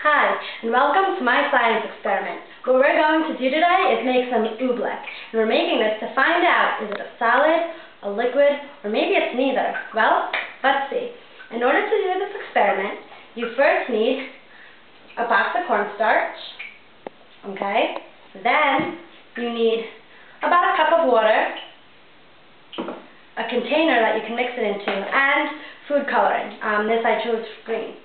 Hi, and welcome to my science experiment. What we're going to do today is make some oobleck. And we're making this to find out, is it a solid, a liquid, or maybe it's neither. Well, let's see. In order to do this experiment, you first need a box of cornstarch, okay? Then you need about a cup of water, a container that you can mix it into, and food coloring. This I chose green.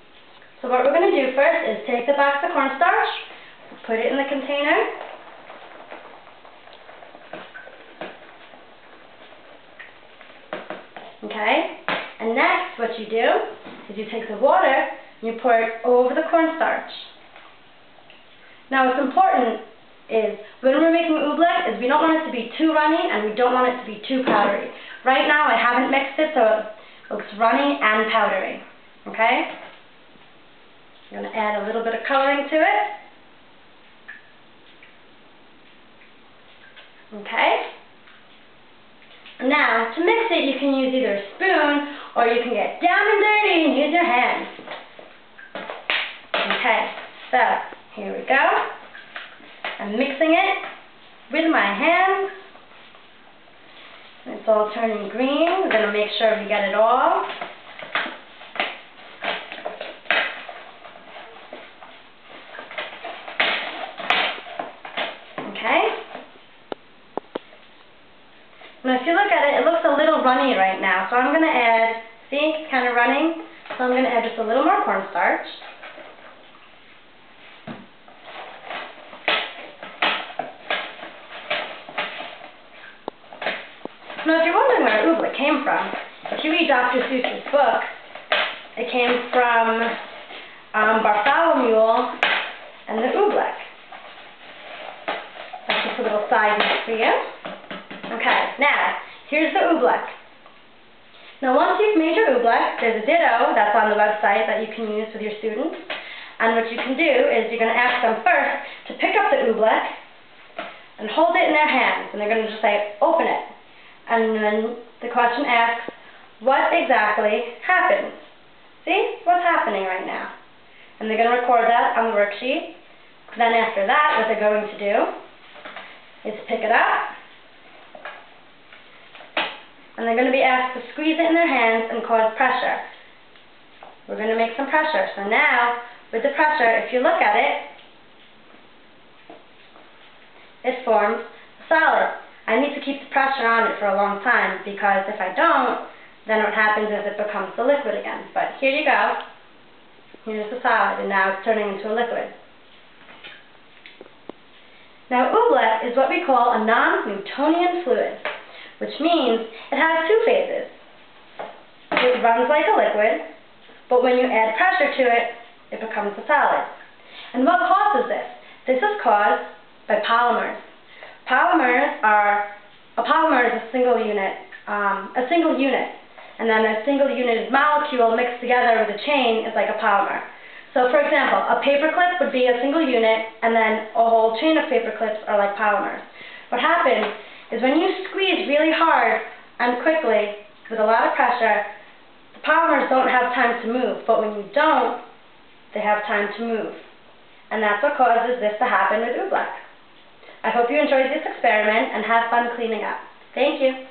So what we're going to do first is take the box of cornstarch, put it in the container, okay? And next what you do is you take the water and you pour it over the cornstarch. Now what's important is when we're making oobleck is we don't want it to be too runny and we don't want it to be too powdery. Right now I haven't mixed it so it looks runny and powdery, okay? I'm going to add a little bit of coloring to it. Okay. Now, to mix it, you can use either a spoon or you can get down and dirty and use your hands. Okay, so here we go. I'm mixing it with my hands. It's all turning green. We're going to make sure we get it all. Now if you look at it, it looks a little runny right now, so I'm going to add, see, it's kind of running, so I'm going to add just a little more cornstarch. Now if you're wondering where oobleck came from, if you read Dr. Seuss's book, it came from Bartholomew and the oobleck. That's just a little side note for you. Okay, now, here's the oobleck. Now once you've made your oobleck, there's a ditto that's on the website that you can use with your students. And what you can do is you're going to ask them first to pick up the oobleck and hold it in their hands. And they're going to just say, open it. And then the question asks, what exactly happened? See? What's happening right now? And they're going to record that on the worksheet. Then after that, what they're going to do is pick it up. And they're going to be asked to squeeze it in their hands and cause pressure. We're going to make some pressure. So now, with the pressure, if you look at it, it forms a solid. I need to keep the pressure on it for a long time because if I don't, then what happens is it becomes the liquid again. But here you go. Here's the solid, and now it's turning into a liquid. Now, oobleck is what we call a non-Newtonian fluid, which means it has two phases. It runs like a liquid, but when you add pressure to it, it becomes a solid. And what causes this? This is caused by polymers. A polymer is a single unit, and then a single unit molecule mixed together with a chain is like a polymer. So for example, a paperclip would be a single unit, and then a whole chain of paperclips are like polymers. What happens is when you squeeze really hard and quickly with a lot of pressure, the polymers don't have time to move, but when you don't, they have time to move. And that's what causes this to happen with oobleck. I hope you enjoyed this experiment and have fun cleaning up. Thank you.